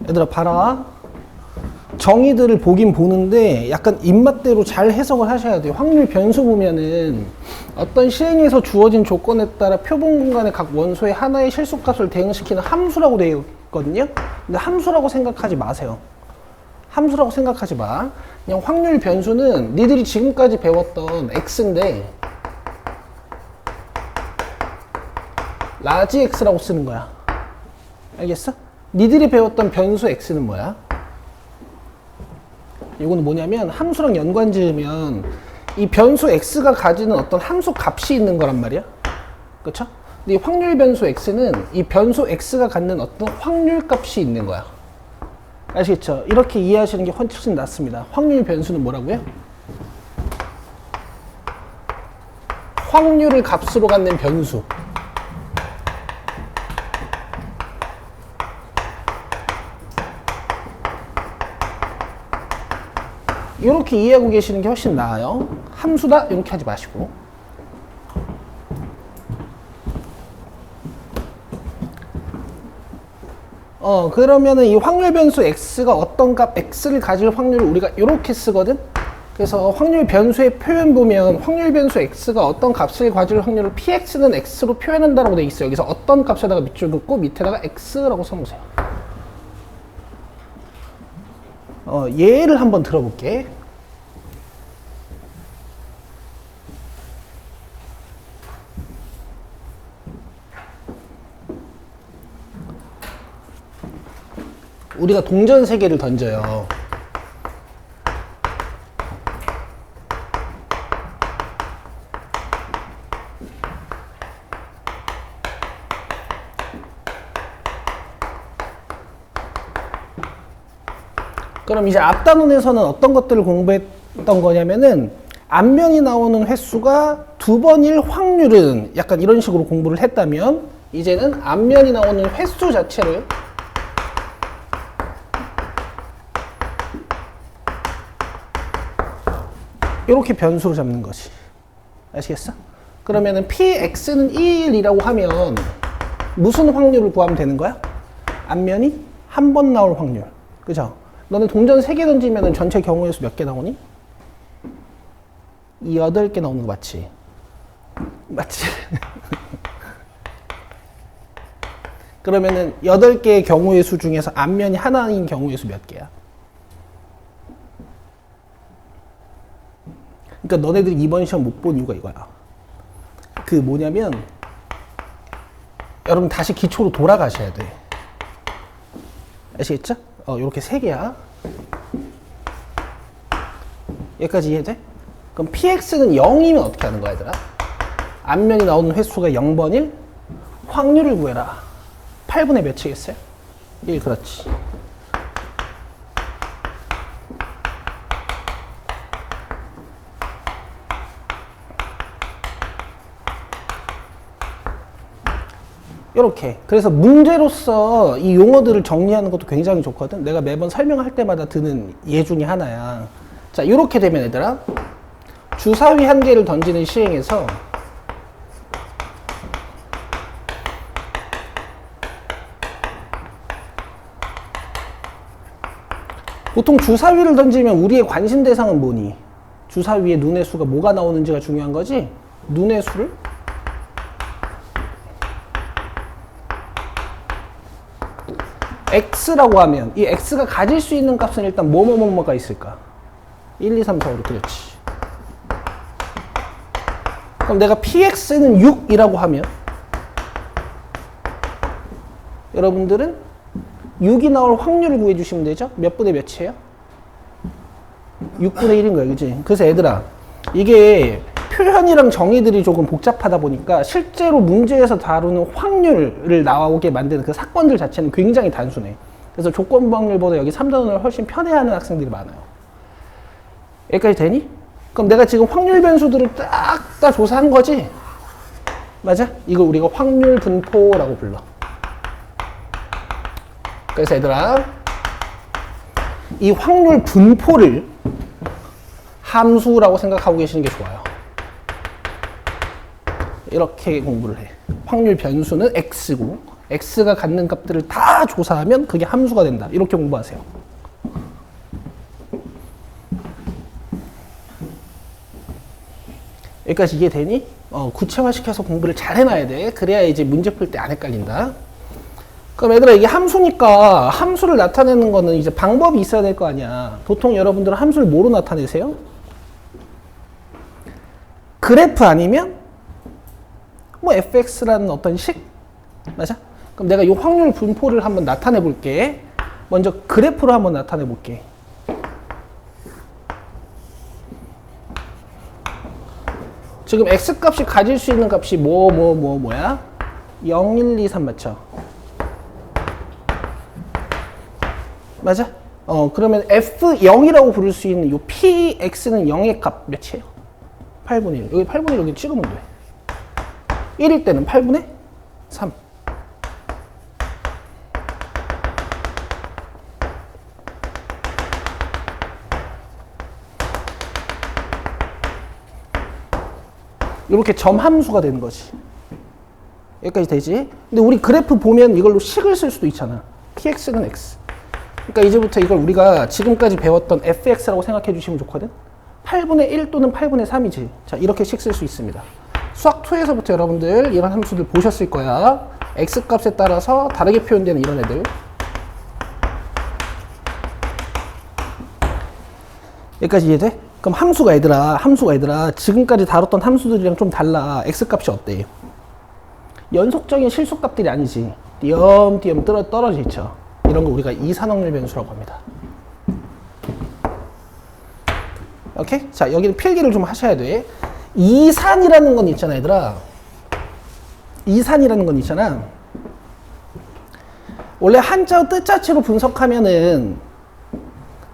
얘들아 봐라. 정의들을 보긴 보는데 약간 입맛대로 잘 해석을 하셔야 돼요. 확률 변수 보면은 어떤 실행에서 주어진 조건에 따라 표본 공간의 각 원소의 하나의 실수값을 대응시키는 함수라고 되어 있거든요. 근데 함수라고 생각하지 마세요. 함수라고 생각하지 마. 그냥 확률 변수는 니들이 지금까지 배웠던 x인데 라지 x라고 쓰는 거야. 알겠어? 니들이 배웠던 변수 x는 뭐야? 이거는 뭐냐면 함수랑 연관 지으면 이 변수 x가 가지는 어떤 함수 값이 있는 거란 말이야. 그쵸? 근데 이 확률 변수 x는 이 변수 x가 갖는 어떤 확률 값이 있는 거야. 아시겠죠? 이렇게 이해하시는 게 훨씬 낫습니다. 확률 변수는 뭐라고요? 확률을 값으로 갖는 변수. 이렇게 이해하고 계시는 게 훨씬 나아요. 함수다 이렇게 하지 마시고. 그러면은 이 확률 변수 x가 어떤 값 x를 가질 확률을 우리가 이렇게 쓰거든. 그래서 확률 변수의 표현 보면 확률 변수 x가 어떤 값을 가질 확률을 px는 x로 표현한다라고 돼 있어요. 여기서 어떤 값에다가 밑줄 긋고 밑에다가 x라고 써놓으세요. 예를 한번 들어볼게. 우리가 동전 3개를 던져요. 그럼 이제 앞단원에서는 어떤 것들을 공부했던 거냐면은 앞면이 나오는 횟수가 2번일 확률은 약간 이런 식으로 공부를 했다면 이제는 앞면이 나오는 횟수 자체를 이렇게 변수로 잡는 거지. 아시겠어? 그러면은 px는 1이라고 하면 무슨 확률을 구하면 되는 거야? 앞면이 한 번 나올 확률. 그죠? 너는 동전 3개 던지면 전체 경우의 수 몇 개 나오니? 8개 나오는 거 맞지? 맞지? 그러면은 8개의 경우의 수 중에서 앞면이 하나인 경우의 수 몇 개야? 그러니까 너네들이 이번 시험 못 본 이유가 이거야. 그 뭐냐면 여러분 다시 기초로 돌아가셔야 돼. 아시겠죠? 요렇게 3개야. 여기까지 이해돼? 그럼 px는 0이면 어떻게 하는 거야, 얘들아? 앞면이 나오는 횟수가 0번일 확률을 구해라. 8분의 몇이겠어요? 1, 그렇지. 이렇게. 그래서 문제로서 이 용어들을 정리하는 것도 굉장히 좋거든. 내가 매번 설명할 때마다 드는 예 중에 하나야. 자, 이렇게 되면 얘들아 주사위 1개를 던지는 시행에서 보통 주사위를 던지면 우리의 관심 대상은 뭐니? 주사위에 눈의 수가 뭐가 나오는지가 중요한 거지? 눈의 수를 x라고 하면 이 x가 가질 수 있는 값은 일단 뭐가 있을까? 1, 2, 3, 4, 5, 6, 그렇지. 그럼 내가 px는 6이라고 하면 여러분들은 6이 나올 확률을 구해주시면 되죠? 몇 분의 몇이에요? 6분의 1인 거야, 그치? 그래서 얘들아, 이게 표현이랑 정의들이 조금 복잡하다 보니까 실제로 문제에서 다루는 확률을 나오게 만드는 그 사건들 자체는 굉장히 단순해. 그래서 조건부 확률보다 여기 3단원을 훨씬 편애하는 학생들이 많아요. 여기까지 되니? 그럼 내가 지금 확률 변수들을 딱 다 조사한 거지? 맞아? 이걸 우리가 확률 분포라고 불러. 그래서 얘들아, 이 확률 분포를 함수라고 생각하고 계시는 게 좋아요. 이렇게 공부를 해. 확률 변수는 x고 x가 갖는 값들을 다 조사하면 그게 함수가 된다. 이렇게 공부하세요. 여기까지 이해되니? 구체화시켜서 공부를 잘 해놔야 돼. 그래야 이제 문제 풀 때 안 헷갈린다. 그럼 얘들아, 이게 함수니까 함수를 나타내는 거는 이제 방법이 있어야 될 거 아니야. 보통 여러분들은 함수를 뭐로 나타내세요? 그래프 아니면 뭐 fx라는 어떤 식? 맞아? 그럼 내가 이 확률 분포를 한번 나타내 볼게. 먼저 그래프로 한번 나타내 볼게. 지금 x값이 가질 수 있는 값이 뭐야? 0, 1, 2, 3 맞죠? 맞아? 그러면 f0이라고 부를 수 있는 이 px는 0의 값 몇이에요? 8분의 1. 여기 8분의 1 여기 찍으면 돼. 1일 때는 8분의 3. 이렇게 점함수가 되는 거지. 여기까지 되지? 근데 우리 그래프 보면 이걸로 식을 쓸 수도 있잖아. px는 x. 그러니까 이제부터 이걸 우리가 지금까지 배웠던 fx라고 생각해 주시면 좋거든. 8분의 1 또는 8분의 3이지. 자, 이렇게 식 쓸 수 있습니다. 수학 2에서부터 여러분들 이런 함수들 보셨을 거야. x값에 따라서 다르게 표현되는 이런 애들. 여기까지 이해돼? 그럼 함수가 얘들아 지금까지 다뤘던 함수들이랑 좀 달라. x값이 어때? 연속적인 실수값들이 아니지. 띄엄띄엄 떨어져 있죠. 이런 거 우리가 이산확률 변수라고 합니다. 오케이? 자, 여기는 필기를 좀 하셔야 돼. 이산이라는 건 있잖아, 얘들아. 이산이라는 건 있잖아. 원래 한자어 뜻자체로 분석하면은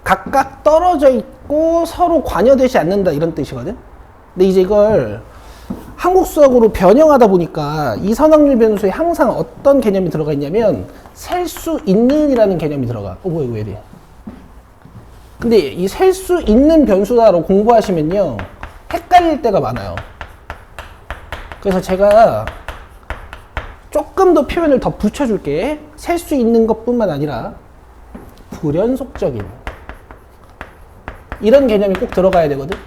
각각 떨어져 있고 서로 관여되지 않는다 이런 뜻이거든. 근데 이제 이걸 한국 수학으로 변형하다 보니까 이산확률 변수에 항상 어떤 개념이 들어가 있냐면 셀 수 있는 이라는 개념이 들어가. 뭐야 이거 왜 이래? 근데 이 셀 수 있는 변수다로 공부하시면요 헷갈릴 때가 많아요. 그래서 제가 조금 더 표현을 더 붙여줄게. 셀 수 있는 것뿐만 아니라 불연속적인 이런 개념이 꼭 들어가야 되거든.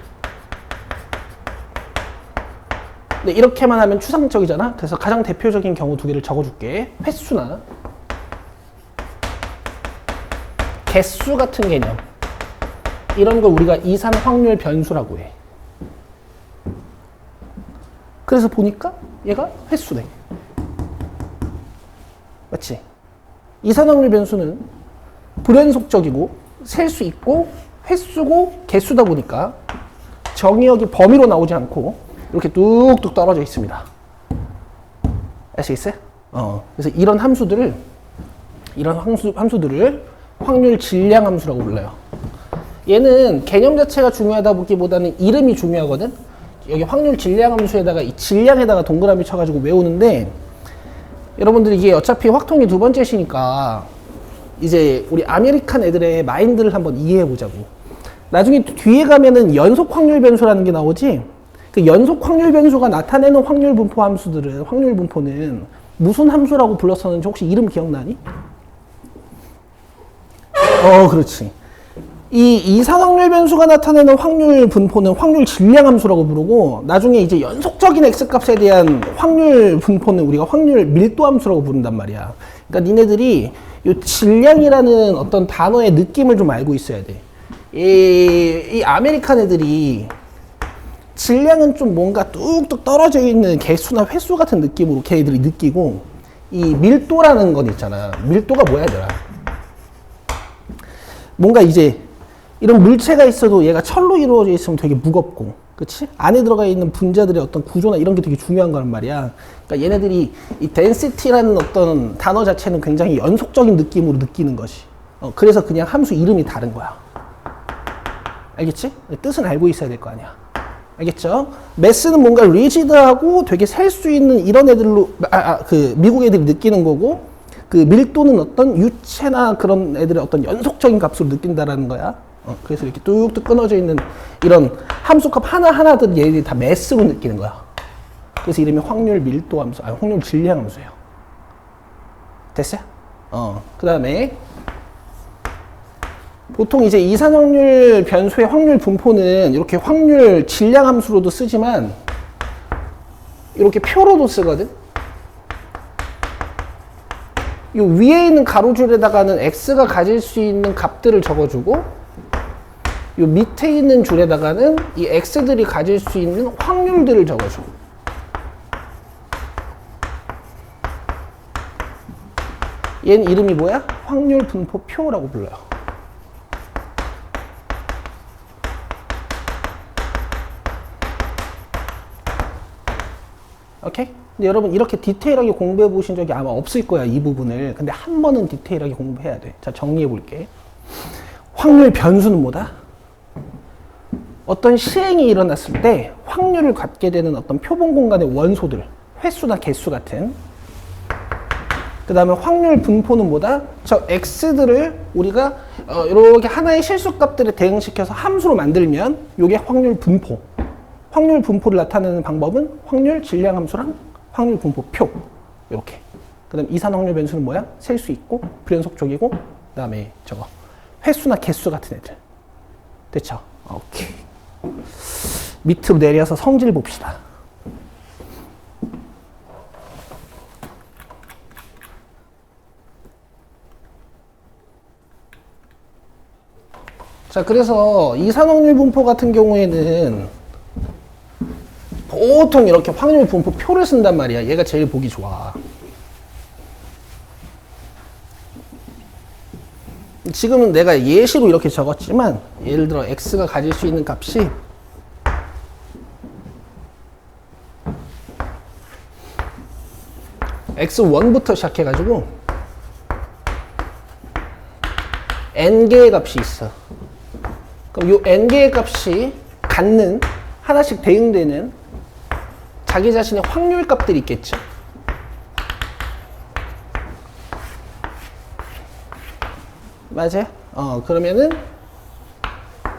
근데 이렇게만 하면 추상적이잖아. 그래서 가장 대표적인 경우 두 개를 적어줄게. 횟수나 개수 같은 개념, 이런 걸 우리가 이산 확률 변수라고 해. 그래서 보니까 얘가 횟수네. 맞지? 이산 확률 변수는 불연속적이고 셀 수 있고 횟수고 개수다 보니까 정의역이 범위로 나오지 않고 이렇게 뚝뚝 떨어져 있습니다. 아시겠어요? 그래서 이런 함수들을 확률 질량 함수라고 불러요. 얘는 개념 자체가 중요하다 보기보다는 이름이 중요하거든. 여기 확률 질량 함수에다가 이 질량에다가 동그라미 쳐가지고 외우는데, 여러분들 이게 어차피 확통이 두 번째시니까 이제 우리 아메리칸 애들의 마인드를 한번 이해해 보자고. 나중에 뒤에 가면은 연속 확률 변수라는 게 나오지. 그 연속 확률 변수가 나타내는 확률 분포 함수들은, 확률 분포는 무슨 함수라고 불렀었는지 혹시 이름 기억나니? 그렇지. 이 이산 확률 변수가 나타내는 확률 분포는 확률 질량 함수라고 부르고, 나중에 이제 연속적인 x값에 대한 확률 분포는 우리가 확률 밀도 함수라고 부른단 말이야. 그러니까 니네들이 이 질량이라는 어떤 단어의 느낌을 좀 알고 있어야 돼. 이 아메리칸 애들이 질량은 좀 뭔가 뚝뚝 떨어져 있는 개수나 횟수 같은 느낌으로 걔네들이 느끼고, 이 밀도라는 건 있잖아. 밀도가 뭐야, 얘들아? 뭔가 이제 이런 물체가 있어도 얘가 철로 이루어져 있으면 되게 무겁고, 그치? 안에 들어가 있는 분자들의 어떤 구조나 이런 게 되게 중요한 거란 말이야. 그러니까 얘네들이 이 density라는 어떤 단어 자체는 굉장히 연속적인 느낌으로 느끼는 것이. 그래서 그냥 함수 이름이 다른 거야. 알겠지? 뜻은 알고 있어야 될 거 아니야. 알겠죠? 매스는 뭔가 리지드하고 되게 셀 수 있는 이런 애들로, 그 미국 애들이 느끼는 거고, 그 밀도는 어떤 유체나 그런 애들의 어떤 연속적인 값으로 느낀다라는 거야. 그래서 이렇게 뚝뚝 끊어져 있는 이런 함수값 하나하나들 얘들이 다 매스로 느끼는 거야. 그래서 이름이 확률 밀도 함수, 확률 질량 함수예요. 됐어요? 그 다음에 보통 이제 이산 확률 변수의 확률 분포는 이렇게 확률 질량 함수로도 쓰지만 이렇게 표로도 쓰거든. 이 위에 있는 가로줄에다가는 x가 가질 수 있는 값들을 적어주고 이 밑에 있는 줄에다가는 이 x들이 가질 수 있는 확률들을 적어줘. 얘는 이름이 뭐야? 확률 분포표라고 불러요. 오케이? 근데 여러분 이렇게 디테일하게 공부해 보신 적이 아마 없을 거야, 이 부분을. 근데 한 번은 디테일하게 공부해야 돼. 자, 정리해 볼게. 확률 변수는 뭐다? 어떤 시행이 일어났을 때 확률을 갖게 되는 어떤 표본 공간의 원소들, 횟수나 개수 같은. 그 다음에 확률 분포는 뭐다? 저 x들을 우리가 이렇게 하나의 실수값들에 대응시켜서 함수로 만들면 이게 확률 분포. 확률 분포를 나타내는 방법은 확률 질량 함수랑 확률 분포표. 이렇게. 그 다음 이산 확률 변수는 뭐야? 셀 수 있고 불연속 쪽이고 그 다음에 저거 횟수나 개수 같은 애들. 됐죠? 오케이. 밑으로 내려서 성질 봅시다. 자, 그래서 이산 확률 분포 같은 경우에는 보통 이렇게 확률 분포 표를 쓴단 말이야. 얘가 제일 보기 좋아. 지금은 내가 예시로 이렇게 적었지만 예를 들어 x가 가질 수 있는 값이 x1부터 시작해가지고 n개의 값이 있어. 그럼 요 n개의 값이 갖는 하나씩 대응되는 자기 자신의 확률 값들이 있겠죠. 맞아요? 그러면은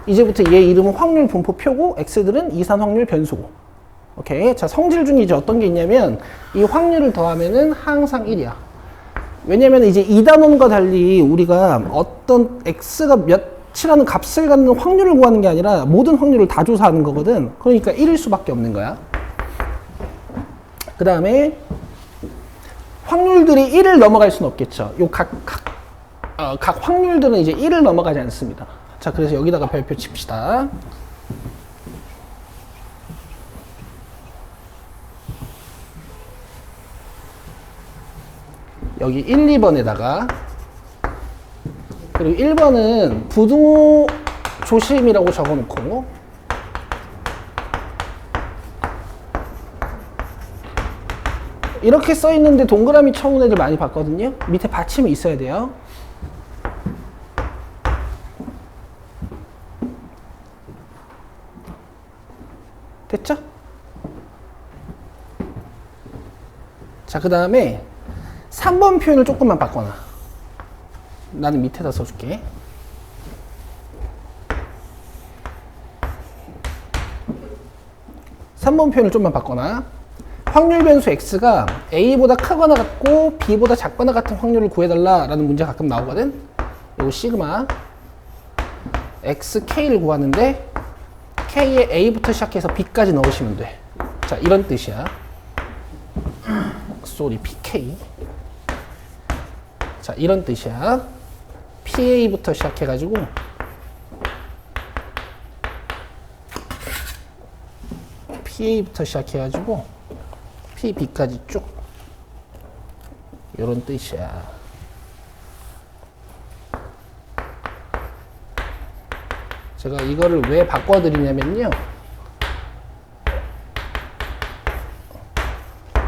이제부터 얘 이름은 확률 분포표고 x들은 이산 확률 변수고. 오케이. 자, 성질 중에 이제 어떤 게 있냐면 이 확률을 더하면은 항상 1이야. 왜냐면 이제 2단원과 달리 우리가 어떤 x가 몇이라는 값을 갖는 확률을 구하는 게 아니라 모든 확률을 다 조사하는 거거든. 그러니까 1일 수밖에 없는 거야. 그 다음에 확률들이 1을 넘어갈 수는 없겠죠. 요 각 확률들은 이제 1을 넘어가지 않습니다. 자, 그래서 여기다가 별표 칩시다. 여기 1, 2번에다가 그리고 1번은 부등호 조심이라고 적어놓고 이렇게 써있는데 동그라미 쳐온 애들 많이 봤거든요. 밑에 받침이 있어야 돼요. 됐죠? 자, 그 다음에 3번 표현을 조금만 바꿔놔. 나는 밑에다 써줄게. (3번) 표현을 좀만 바꿔놔. 확률 변수 x가 a보다 크거나 같고 b보다 작거나 같은 확률을 구해달라라는 문제 가끔 나오거든. 요거 시그마 xk를 구하는데 k에 a부터 시작해서 b까지 넣으시면 돼. 자, 이런 뜻이야. sorry, pk. 자, 이런 뜻이야. pa부터 시작해가지고 pa부터 시작해가지고 pb까지 쭉 이런 뜻이야. 제가 이거를 왜 바꿔드리냐면요,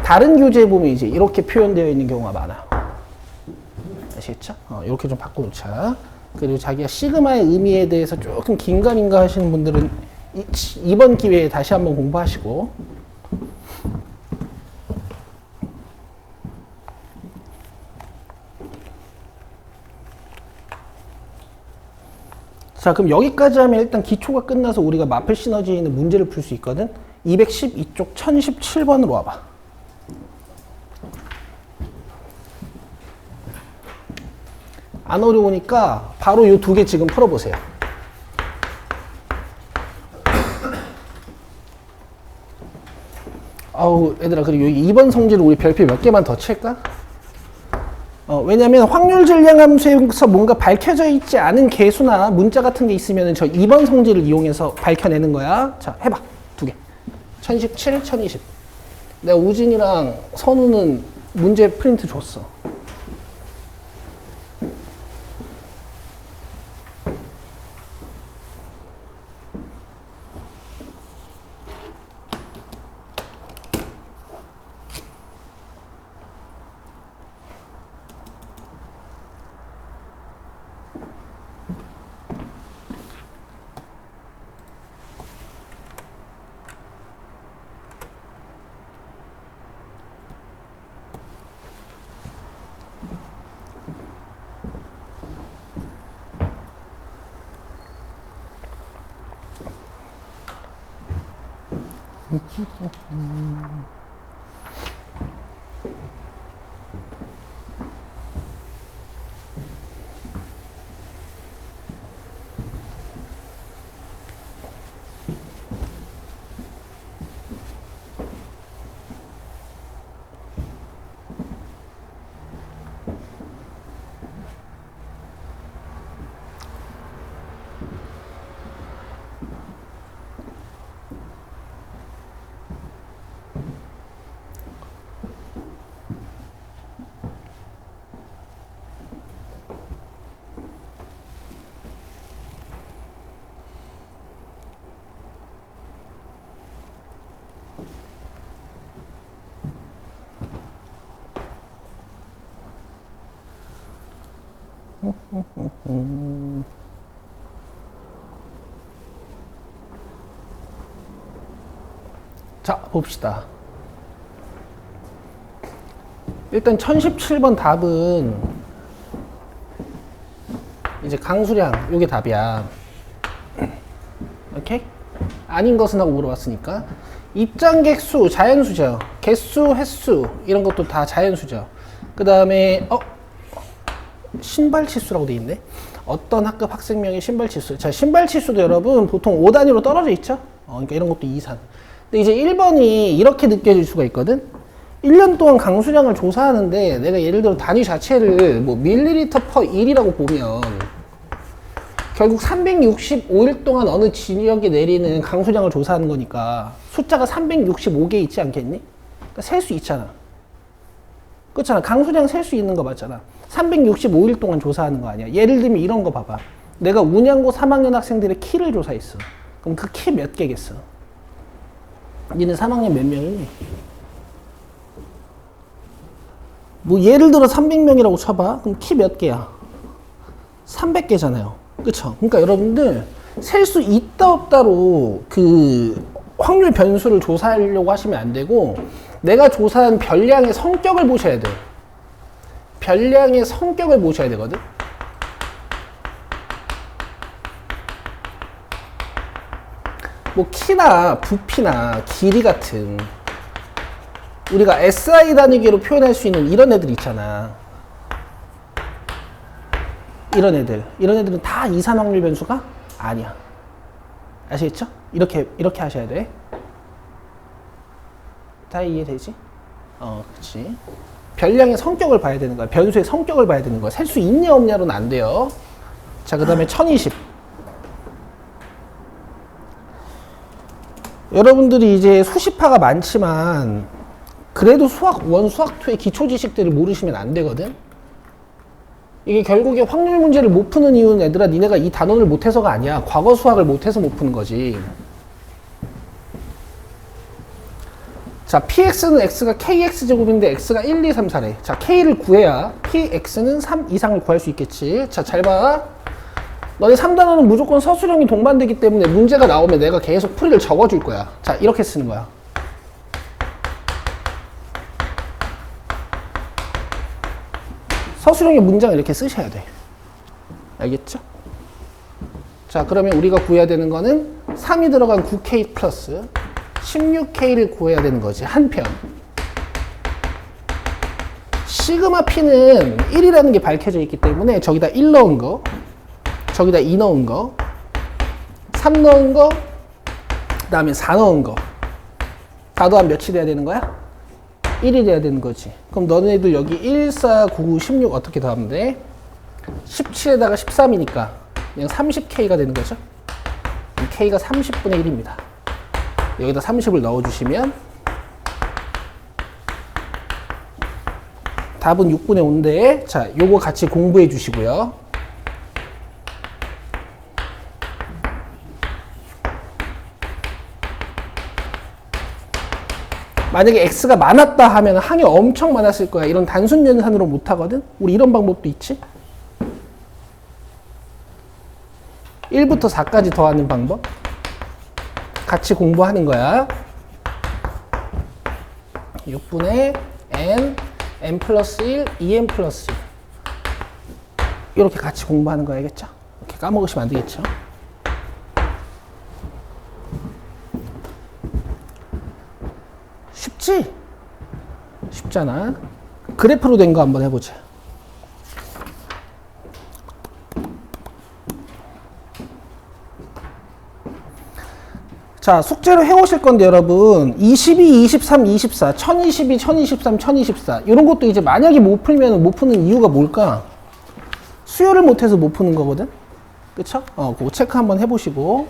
다른 교재에 보면 이제 이렇게 표현되어 있는 경우가 많아요. 아시겠죠? 이렇게 좀 바꿔놓자. 그리고 자기가 시그마의 의미에 대해서 조금 긴가민가 하시는 분들은 이번 기회에 다시 한번 공부하시고, 자, 그럼 여기까지 하면 일단 기초가 끝나서 우리가 마플 시너지에 있는 문제를 풀 수 있거든. 212쪽 1017번으로 와봐. 안 어려우니까 바로 이 두 개 지금 풀어보세요. 아우 얘들아, 그리고 여기 2번 성질을 우리 별표 몇 개만 더 칠까? 왜냐면 확률 질량 함수에서 뭔가 밝혀져 있지 않은 개수나 문자 같은 게 있으면 저 2번 성질을 이용해서 밝혀내는 거야. 자, 해봐. 두 개. 1017, 1020. 내가 우진이랑 선우는 문제 프린트 줬어. 자, 봅시다. 일단 1017번 답은 이제 강수량, 요게 답이야. 오케이? 아닌 것은 하고 물어봤으니까. 입장객수, 자연수죠. 개수, 횟수, 이런 것도 다 자연수죠. 그 다음에, 신발치수라고 돼 있네. 어떤 학급 학생명의 신발치수. 자, 신발치수도 여러분 보통 5단위로 떨어져 있죠? 그러니까 이런 것도 2, 3. 근데 이제 1번이 이렇게 느껴질 수가 있거든? 1년 동안 강수량을 조사하는데 내가 예를 들어 단위 자체를 뭐 밀리리터 퍼 1이라고 보면 결국 365일 동안 어느 지역에 내리는 강수량을 조사하는 거니까 숫자가 365개 있지 않겠니? 그러니까 셀 수 있잖아. 그렇잖아. 강수량 셀 수 있는 거 맞잖아. 365일 동안 조사하는 거 아니야. 예를 들면 이런 거 봐봐. 내가 운양고 3학년 학생들의 키를 조사했어. 그럼 그 키 몇 개겠어? 니네 3학년 몇 명이니? 뭐 예를 들어 300명이라고 쳐봐. 그럼 키 몇 개야? 300개잖아요. 그쵸? 그러니까 여러분들 셀 수 있다 없다로 그 확률 변수를 조사하려고 하시면 안 되고 내가 조사한 별량의 성격을 보셔야 돼. 별량의 성격을 보셔야 되거든. 뭐 키나 부피나 길이 같은 우리가 SI 단위계로 표현할 수 있는 이런 애들 있잖아. 이런 애들은 다 이산 확률 변수가 아니야. 아시겠죠? 이렇게 하셔야 돼. 다 이해되지? 그치. 별량의 성격을 봐야 되는 거야. 변수의 성격을 봐야 되는 거야. 셀 수 있냐 없냐로는 안 돼요. 자, 그 다음에 1020. 여러분들이 이제 수시파가 많지만 그래도 수학 1, 수학 2의 기초 지식들을 모르시면 안 되거든. 이게 결국에 확률 문제를 못 푸는 이유는 얘들아 니네가 이 단원을 못해서가 아니야. 과거 수학을 못해서 못 푸는 거지. 자, px는 x가 kx제곱인데 x가 1, 2, 3, 4래. 자, k를 구해야 px는 3 이상을 구할 수 있겠지. 자, 잘 봐. 너네 3단원은 무조건 서술형이 동반되기 때문에 문제가 나오면 내가 계속 풀이를 적어줄 거야. 자, 이렇게 쓰는 거야. 서술형의 문장을 이렇게 쓰셔야 돼. 알겠죠? 자, 그러면 우리가 구해야 되는 거는 3이 들어간 9K 플러스 16K를 구해야 되는 거지. 한 편. 시그마 P는 1이라는 게 밝혀져 있기 때문에 저기다 1 넣은 거, 저기다 2 넣은 거, 3 넣은 거, 그 다음에 4 넣은 거. 4 더하면 몇이 돼야 되는 거야? 1이 돼야 되는 거지. 그럼 너네들 여기 1, 4, 9, 16 어떻게 더하면 돼? 17에다가 13이니까 그냥 30K가 되는 거죠. K가 30분의 1입니다. 여기다 30을 넣어주시면 답은 6분의 5인데, 자, 요거 같이 공부해 주시고요. 만약에 x가 많았다 하면 항이 엄청 많았을 거야. 이런 단순 연산으로 못 하거든. 우리 이런 방법도 있지. 1부터 4까지 더하는 방법 같이 공부하는 거야. 6분의 n 플러스 1, 2n 플러스 1 이렇게 같이 공부하는 거 알겠죠? 이렇게 까먹으시면 안 되겠죠? 쉽지? 쉽잖아. 그래프로 된 거 한번 해보자. 자, 숙제로 해오실 건데 여러분 22, 23, 24, 1022, 1023, 1024 이런 것도 이제 만약에 못 풀면 못 푸는 이유가 뭘까? 수요를 못해서 못 푸는 거거든? 그쵸? 그거 체크 한번 해보시고.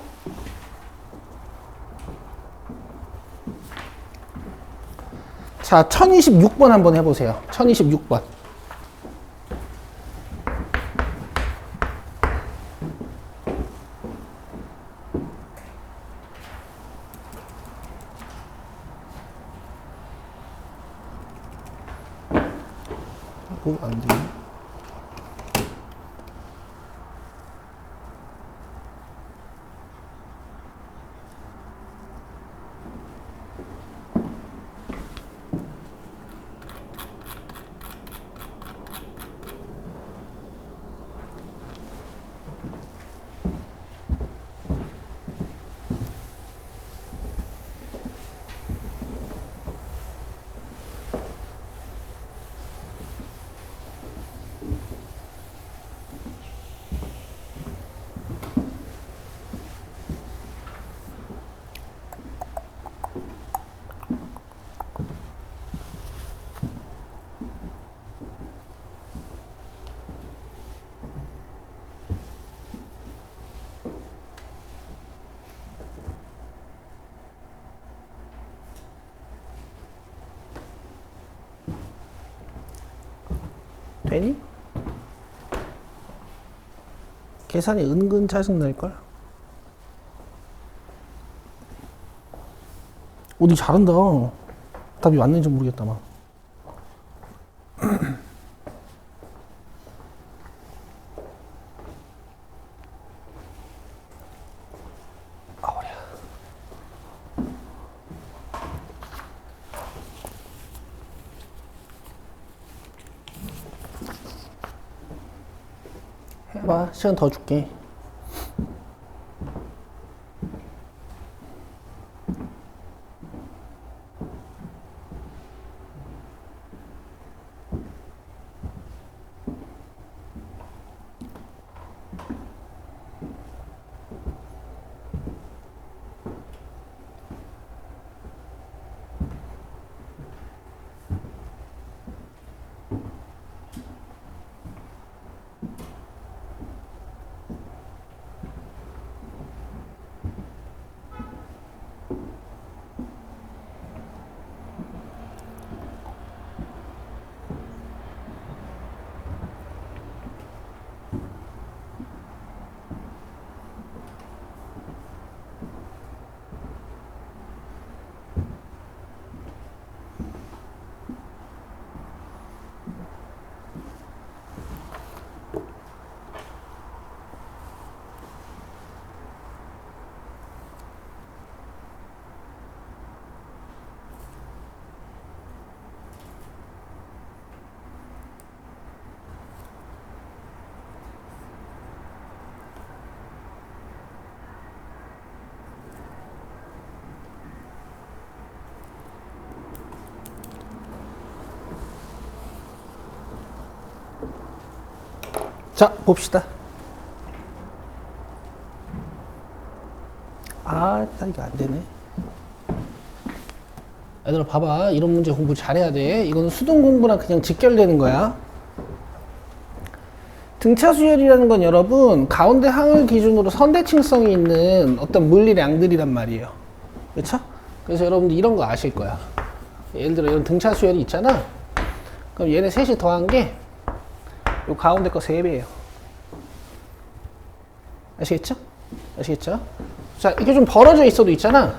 자, 1026번 한번 해보세요. 1026번. 안 되네. 되니? 계산이 은근 짜증날걸? 오, 니 잘한다. 답이 맞는지 모르겠다만. 해봐. 시간 더 줄게. 자, 봅시다. 아, 이거 안 되네. 얘들아, 봐봐. 이런 문제 공부 잘해야 돼. 이거는 수능 공부랑 그냥 직결되는 거야. 등차 수열이라는 건 여러분, 가운데 항을 기준으로 선대칭성이 있는 어떤 물리량들이란 말이에요. 그렇죠? 그래서 여러분들 이런 거 아실 거야. 예를 들어 이런 등차 수열이 있잖아. 그럼 얘네 셋이 더한 게 요 가운데 거 3배예요. 아시겠죠? 아시겠죠? 자, 이게 좀 벌어져 있어도 있잖아.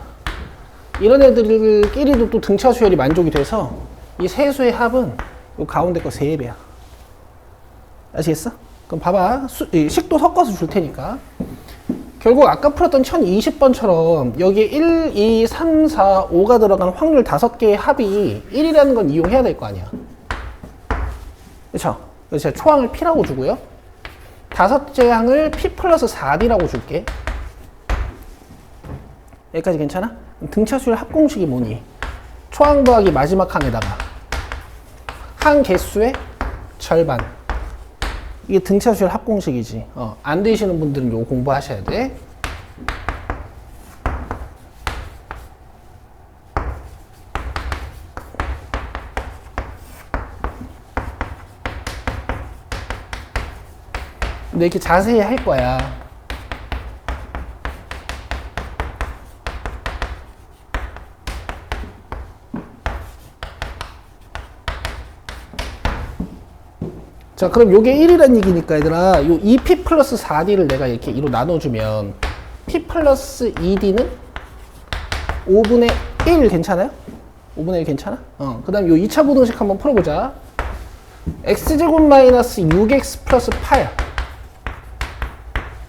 이런 애들끼리도 또 등차 수열이 만족이 돼서 이 세 수의 합은 요 가운데 거 3배야. 아시겠어? 그럼 봐봐. 식도 섞어서 줄 테니까. 결국 아까 풀었던 1020번처럼 여기에 1, 2, 3, 4, 5가 들어간 확률 5개의 합이 1이라는 건 이용해야 될 거 아니야. 그쵸? 그래서 제가 초항을 P라고 주고요. 5째 항을 P 플러스 4D라고 줄게. 여기까지 괜찮아? 등차 수열 합공식이 뭐니? 초항 더하기 마지막 항에다가 항 개수의 절반. 이게 등차 수열 합공식이지. 안 되시는 분들은 이거 공부하셔야 돼. 근데 이렇게 자세히 할 거야. 자, 그럼 요게 1이란 얘기니까 얘들아, 요 2p 플러스 4d를 내가 이렇게 2로 나눠주면 p 플러스 2d는 5분의 1 괜찮아요? 5분의 1 괜찮아? 그 다음 요 2차 부등식 한번 풀어보자. x제곱 마이너스 6x 플러스 8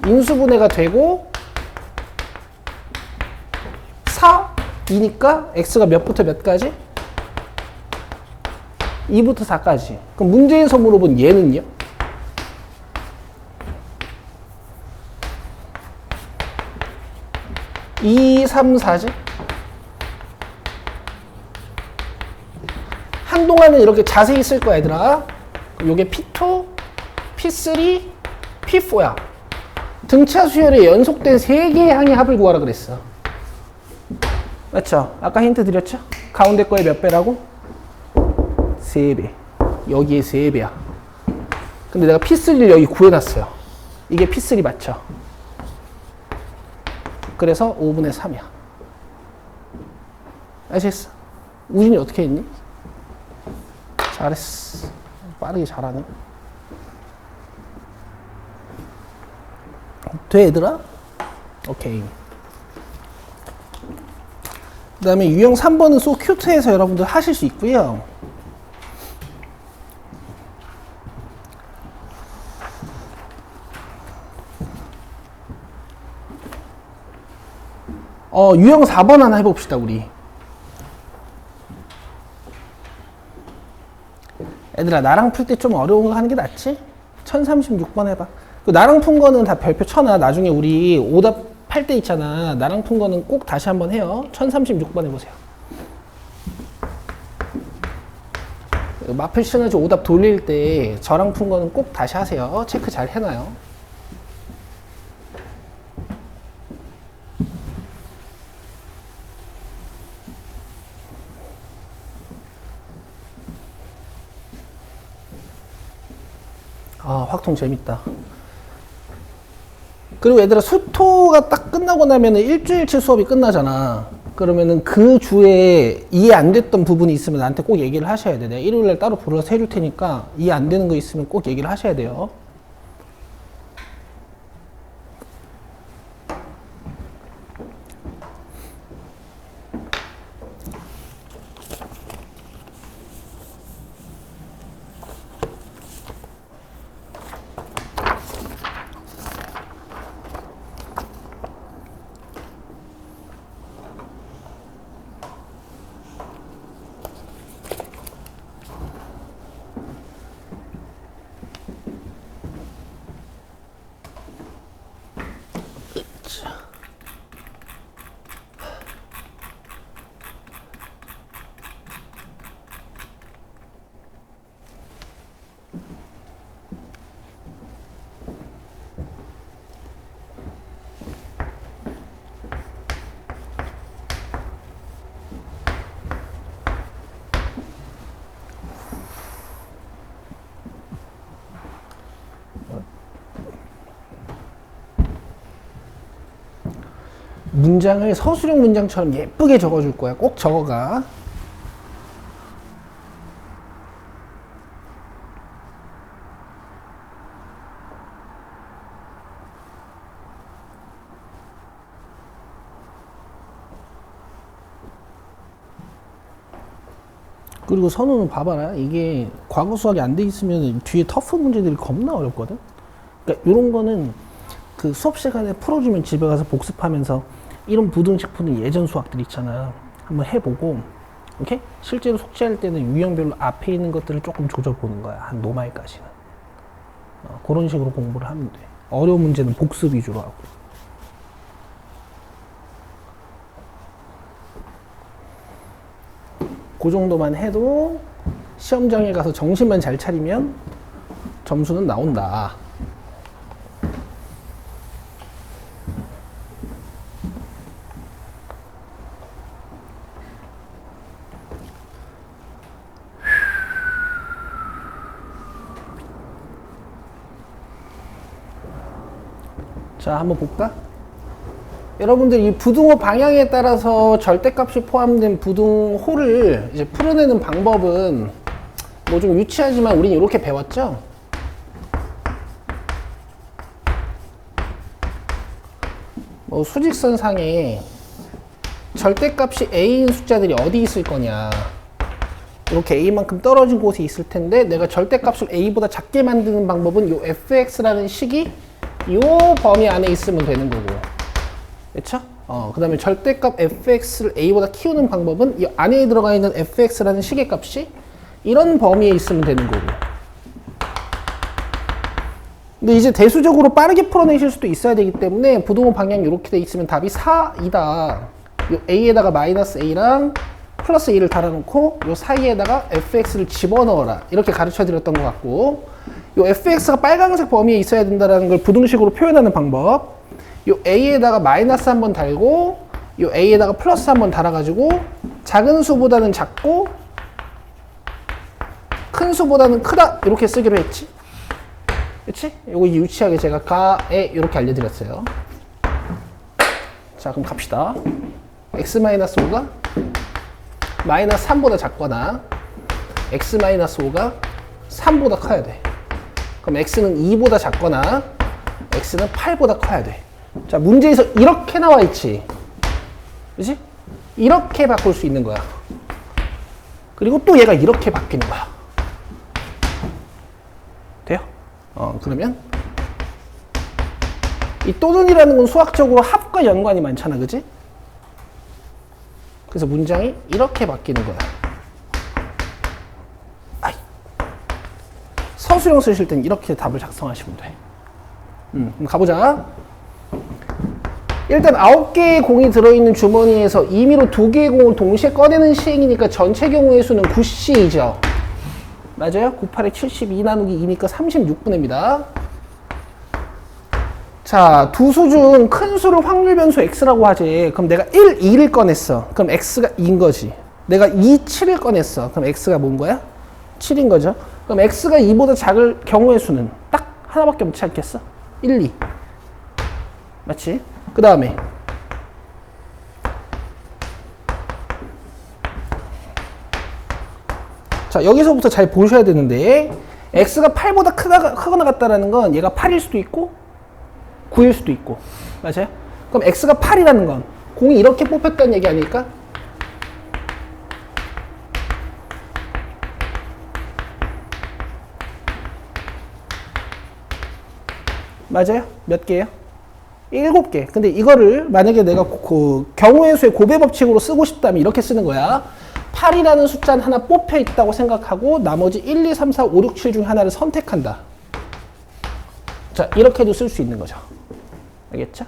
인수분해가 되고 4, 2니까 x가 몇부터 몇까지? 2부터 4까지. 그럼 문제에서 물어본 얘는요? (2, 3, 4지) 한동안은 이렇게 자세히 쓸 거야 얘들아. 요게 P2, P3, P4야. 등차 수열에 연속된 3개의 항의 합을 구하라 그랬어. 맞죠? 아까 힌트 드렸죠? 가운데 거에 몇 배라고? 3배. 여기에 3배야. 근데 내가 P3를 여기 구해놨어요. 이게 P3 맞죠? 그래서 5분의 3이야. 아시겠어? 우진이 어떻게 했니? 잘했어. 빠르게 잘하네. 돼, 얘들아? 오케이. 그 다음에 유형 3번은 소 큐트에서 여러분들 하실 수 있고요. 유형 4번 하나 해봅시다, 우리. 얘들아, 나랑 풀 때 좀 어려운 거 하는 게 낫지? 1036번 해봐. 나랑 푼 거는 다 별표 쳐놔. 나중에 우리 오답 할 때 있잖아. 나랑 푼 거는 꼭 다시 한번 해요. 1036번 해보세요. 마플 시너지 오답 돌릴 때 저랑 푼 거는 꼭 다시 하세요. 체크 잘 해놔요. 아, 확통 재밌다. 그리고 얘들아, 수토가 딱 끝나고 나면은 일주일치 수업이 끝나잖아. 그러면은 그 주에 이해 안 됐던 부분이 있으면 나한테 꼭 얘기를 하셔야 돼. 내가 일요일날 따로 불러서 해줄 테니까 이해 안 되는 거 있으면 꼭 얘기를 하셔야 돼요. 문장을 서술형 문장처럼 예쁘게 적어줄 거야. 꼭 적어가. 그리고 선우는 봐봐라. 이게 과거 수학이 안 돼 있으면 뒤에 터프 문제들이 겁나 어렵거든. 그러니까 이런 거는 그 수업 시간에 풀어주면 집에 가서 복습하면서 이런 부등식 푸는 예전 수학들 있잖아. 한번 해보고, 오케이? 실제로 숙제할 때는 유형별로 앞에 있는 것들을 조금 조져보는 거야. 한 노말까지는. 그런 식으로 공부를 하면 돼. 어려운 문제는 복습 위주로 하고. 그 정도만 해도 시험장에 가서 정신만 잘 차리면 점수는 나온다. 자, 한번 볼까? 여러분들 이 부등호 방향에 따라서 절대값이 포함된 부등호를 이제 풀어내는 방법은 뭐 좀 유치하지만 우린 이렇게 배웠죠? 뭐 수직선상에 절대값이 A인 숫자들이 어디 있을 거냐. 이렇게 A만큼 떨어진 곳에 있을 텐데 내가 절대값을 A보다 작게 만드는 방법은 요 fx라는 식이 요 범위 안에 있으면 되는 거고. 그쵸? 그 다음에 절대값 fx를 a보다 키우는 방법은 이 안에 들어가 있는 fx라는 식의 값이 이런 범위에 있으면 되는 거고. 근데 이제 대수적으로 빠르게 풀어내실 수도 있어야 되기 때문에 부등호 방향이 이렇게 돼 있으면 답이 4이다. 요 a에다가 마이너스 a랑 플러스 a를 달아놓고 요 사이에다가 fx를 집어넣어라. 이렇게 가르쳐 드렸던 것 같고, 요 fx가 빨간색 범위에 있어야 된다는 걸 부등식으로 표현하는 방법. 요 a에다가 마이너스 한번 달고 요 a에다가 플러스 한번 달아가지고 작은 수보다는 작고 큰 수보다는 크다 이렇게 쓰기로 했지. 그치? 요거 유치하게 제가 가에 이렇게 알려드렸어요. 자, 그럼 갑시다. x-5가 마이너스 3보다 작거나 x-5가 3보다 커야 돼. 그럼 x는 2보다 작거나 x는 8보다 커야 돼. 자, 문제에서 이렇게 나와 있지. 그치? 이렇게 바꿀 수 있는 거야. 그리고 또 얘가 이렇게 바뀌는 거야. 돼요? 그러면 이 또는이라는 건 수학적으로 합과 연관이 많잖아. 그치? 그래서 문장이 이렇게 바뀌는 거야. 아이. 서술형 쓰실 땐 이렇게 답을 작성하시면 돼. 그럼 가보자. 일단 9개의 공이 들어있는 주머니에서 임의로 2개의 공을 동시에 꺼내는 시행이니까 전체 경우의 수는 9C이죠. 맞아요? 98에 72 나누기 2니까 36분의입니다. 자, 두 수 중 큰 수를 확률 변수 x라고 하지. 그럼 내가 1, 2를 꺼냈어. 그럼 x가 2인 거지. 내가 2, 7을 꺼냈어. 그럼 x가 뭔 거야? 7인 거죠. 그럼 x가 2보다 작을 경우의 수는 딱 하나밖에 없지 않겠어? 1, 2. 맞지? 그 다음에 자, 여기서부터 잘 보셔야 되는데 x가 8보다 크거나 같다라는 건 얘가 8일 수도 있고 9일 수도 있고. 맞아요? 그럼 x가 8이라는 건 공이 이렇게 뽑혔다는 얘기 아닐까? 맞아요? 몇 개예요? 7개. 근데 이거를 만약에 내가 그 경우의 수의 고배 법칙으로 쓰고 싶다면 이렇게 쓰는 거야. 8이라는 숫자는 하나 뽑혀 있다고 생각하고 나머지 1, 2, 3, 4, 5, 6, 7 중 하나를 선택한다. 자, 이렇게도 쓸 수 있는 거죠. 알겠죠?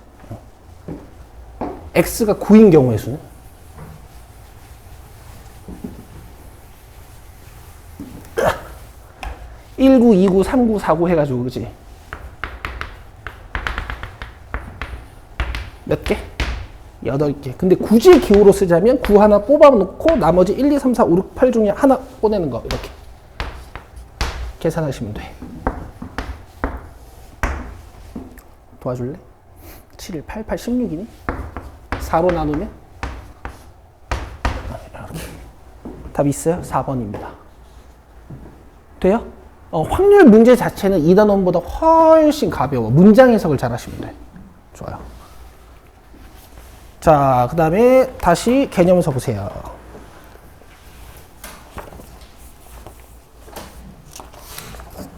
x가 9인 경우의 수는 19, 29, 39, 49 해가지고, 그지? 몇 개? 8개. 근데 굳이 기호로 쓰자면 9 하나 뽑아놓고 나머지 1, 2, 3, 4, 5, 6, 8 중에 하나 꺼내는 거. 이렇게 계산하시면 돼. 도와줄래? 7, 1, 8, 8, 16이니? 4로 나누면? 답 있어요? 4번입니다. 돼요? 확률 문제 자체는 2단원보다 훨씬 가벼워. 문장 해석을 잘 하시면 돼. 좋아요. 자, 그 다음에 다시 개념서 보세요.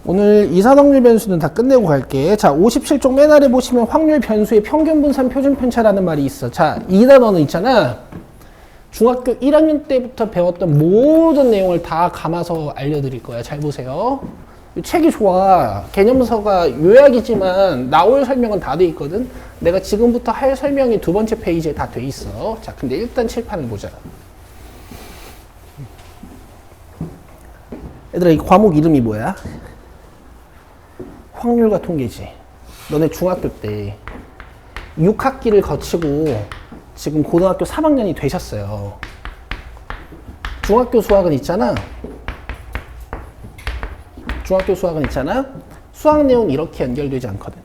오늘 이산확률 변수는 다 끝내고 갈게. 자, 57쪽 맨 아래 보시면 확률 변수의 평균 분산 표준 편차라는 말이 있어. 자, 2단원은 있잖아. 중학교 1학년 때부터 배웠던 모든 내용을 다 감아서 알려드릴 거야. 잘 보세요. 이 책이 좋아. 개념서가 요약이지만 나올 설명은 다 돼 있거든. 내가 지금부터 할 설명이 두 번째 페이지에 다 돼 있어. 자, 근데 일단 칠판을 보자. 얘들아, 이 과목 이름이 뭐야? 확률과 통계지. 너네 중학교 때 6학기를 거치고 지금 고등학교 3학년이 되셨어요. 중학교 수학은 있잖아. 수학 내용은 이렇게 연결되지 않거든.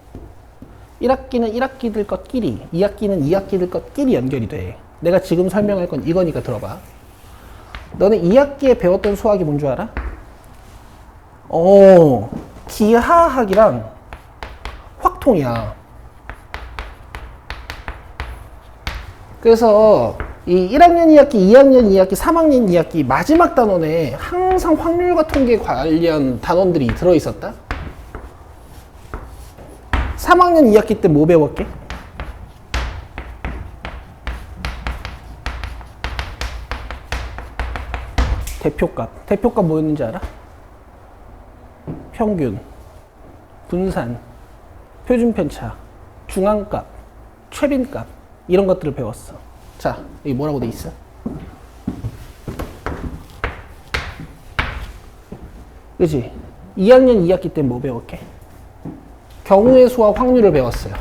1학기는 1학기들 것끼리, 2학기는 2학기들 것끼리 연결이 돼. 내가 지금 설명할 건 이거니까 들어봐. 너네 2학기에 배웠던 수학이 뭔 줄 알아? 기하학이랑 확통이야. 그래서 이 1학년 2학기, 2학년 2학기, 3학년 2학기 마지막 단원에 항상 확률과 통계 관련 단원들이 들어있었다. 3학년 2학기 때 뭐 배웠게? 대표값 뭐였는지 알아? 평균, 분산, 표준편차, 중앙값, 최빈값 이런 것들을 배웠어. 자, 여기 뭐라고 돼 있어? 그치? 2학년 2학기 때 뭐 배웠게? 경우의 수와 확률을 배웠어요.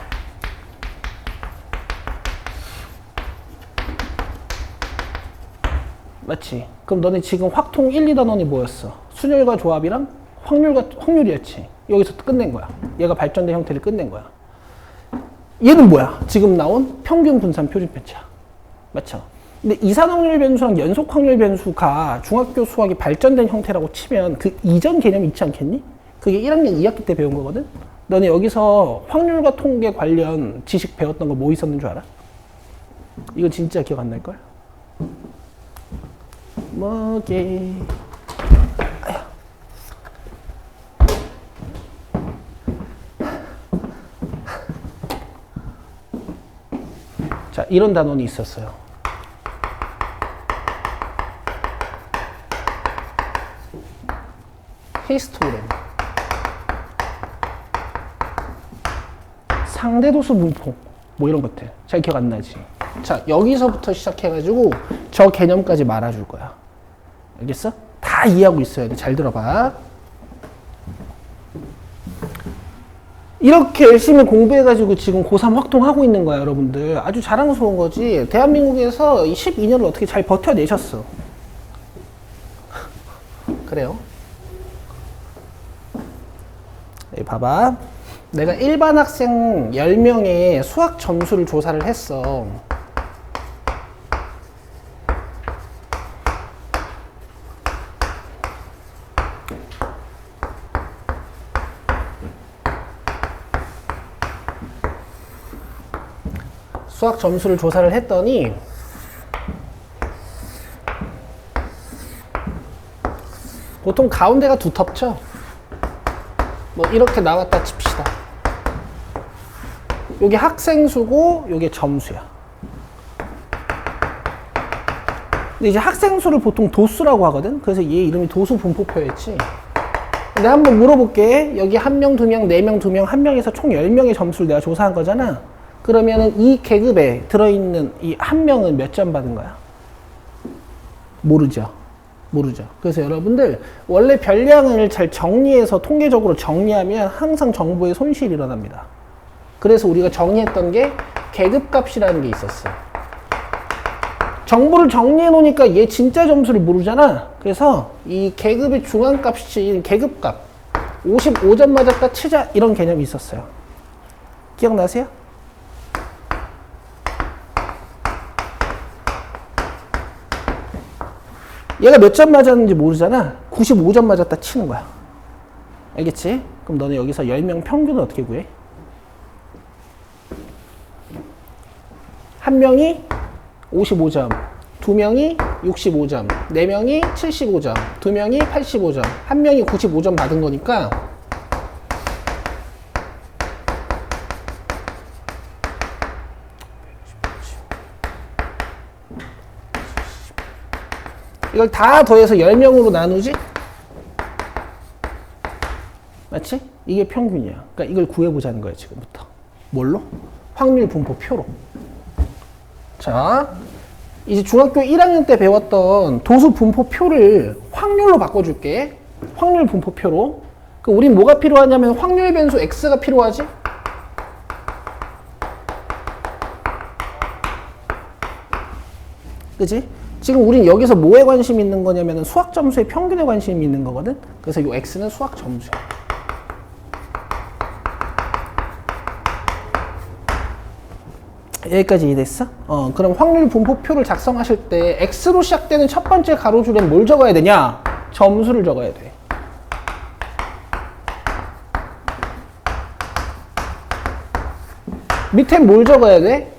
맞지? 그럼 너네 지금 확통 1, 2단원이 뭐였어? 순열과 조합이랑 확률이었지. 여기서 끝낸 거야. 얘가 발전된 형태를 끝낸 거야. 얘는 뭐야? 지금 나온 평균 분산 표준 편차. 맞죠? 근데 이산확률 변수랑 연속확률 변수가 중학교 수학이 발전된 형태라고 치면 그 이전 개념이 있지 않겠니? 그게 1학년 2학기 때 배운 거거든? 너네 여기서 확률과 통계 관련 지식 배웠던 거 뭐 있었는 줄 알아? 이거 진짜 기억 안 날걸? 뭐게? 자, 이런 단원이 있었어요. 히스토그램. 상대도수 분포. 뭐 이런 것들. 잘 기억 안 나지? 자, 여기서부터 시작해가지고 저 개념까지 말아줄 거야. 알겠어? 다 이해하고 있어야 돼. 잘 들어봐. 이렇게 열심히 공부해가지고 지금 고3 확통하고 있는 거야, 여러분들. 아주 자랑스러운 거지. 대한민국에서 12년을 어떻게 잘 버텨내셨어. 그래요. 봐봐. 내가 일반 학생 10명의 수학 점수를 조사를 했어. 수학 점수를 조사를 했더니 보통 가운데가 두텁죠? 뭐 이렇게 나왔다 칩시다. 요게 학생 수고 요게 점수야. 근데 이제 학생 수를 보통 도수라고 하거든? 그래서 얘 이름이 도수 분포표였지. 근데 한번 물어볼게. 여기 1명, 2명, 4명, 2명, 1명에서 총 10명의 점수를 내가 조사한 거잖아. 그러면은 이 계급에 들어있는 이 1명은 몇 점 받은 거야? 모르죠. 그래서 여러분들 원래 별량을 잘 정리해서 통계적으로 정리하면 항상 정보에 손실이 일어납니다. 그래서 우리가 정리했던 게 계급값이라는 게 있었어. 정보를 정리해 놓으니까 얘 진짜 점수를 모르잖아. 그래서 이 계급의 중앙값이 계급값 55점 맞았다 치자 이런 개념이 있었어요. 기억나세요? 얘가 몇 점 맞았는지 모르잖아. 95점 맞았다 치는 거야. 알겠지? 그럼 너네 여기서 10명 평균을 어떻게 구해? 한 명이 55점, 두 명이 65점, 네 명이 75점, 두 명이 85점, 한 명이 95점 받은 거니까 이걸 다 더해서 10명으로 나누지? 맞지? 이게 평균이야. 그러니까 이걸 구해보자는 거야, 지금부터. 뭘로? 확률 분포표로. 자, 이제 중학교 1학년 때 배웠던 도수 분포표를 확률로 바꿔줄게. 확률 분포표로. 그럼 우린 뭐가 필요하냐면 확률 변수 x가 필요하지? 그치? 지금 우린 여기서 뭐에 관심 있는 거냐면 수학 점수의 평균에 관심이 있는 거거든? 그래서 이 x는 수학 점수야. 여기까지 이해됐어? 그럼 확률 분포표를 작성하실 때 x로 시작되는 첫 번째 가로줄엔 뭘 적어야 되냐? 점수를 적어야 돼. 밑엔 뭘 적어야 돼?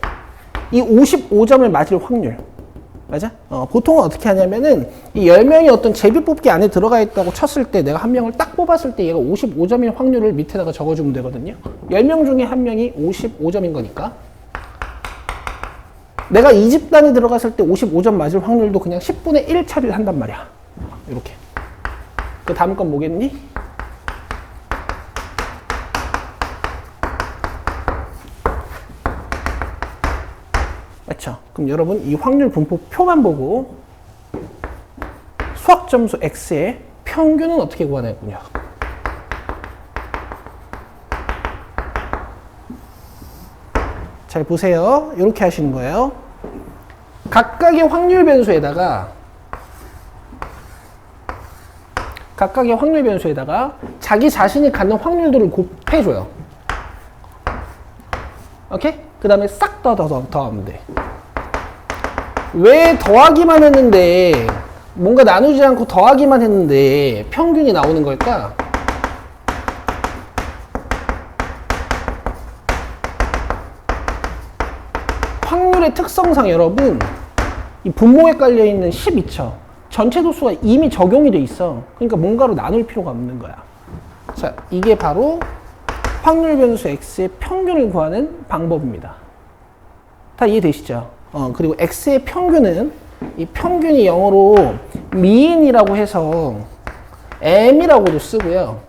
이 55점을 맞을 확률. 맞아? 보통은 어떻게 하냐면은 이 10명이 어떤 제비뽑기 안에 들어가 있다고 쳤을 때 내가 한 명을 딱 뽑았을 때 얘가 55점인 확률을 밑에다가 적어주면 되거든요. 10명 중에 한 명이 55점인 거니까. 내가 이 집단에 들어갔을 때 55점 맞을 확률도 그냥 10분의 1 처리를 한단 말이야. 이렇게. 그 다음 건 뭐겠니? 맞죠? 그럼 여러분 이 확률 분포표만 보고 수학 점수 x의 평균은 어떻게 구하냐군요. 잘 보세요. 이렇게 하시는 거예요. 각각의 확률 변수에다가 자기 자신이 갖는 확률들을 곱해줘요. 오케이? 그 다음에 싹 더하면 돼. 왜 더하기만 했는데, 뭔가 나누지 않고 더하기만 했는데 평균이 나오는 걸까? 확률의 특성상 여러분, 이 분모에 깔려있는 12처 전체 도수가 이미 적용이 돼 있어. 그러니까 뭔가로 나눌 필요가 없는 거야. 자, 이게 바로 확률 변수 x의 평균을 구하는 방법입니다. 다 이해되시죠? 그리고 x의 평균은 이 평균이 영어로 mean이라고 해서 m이라고도 쓰고요.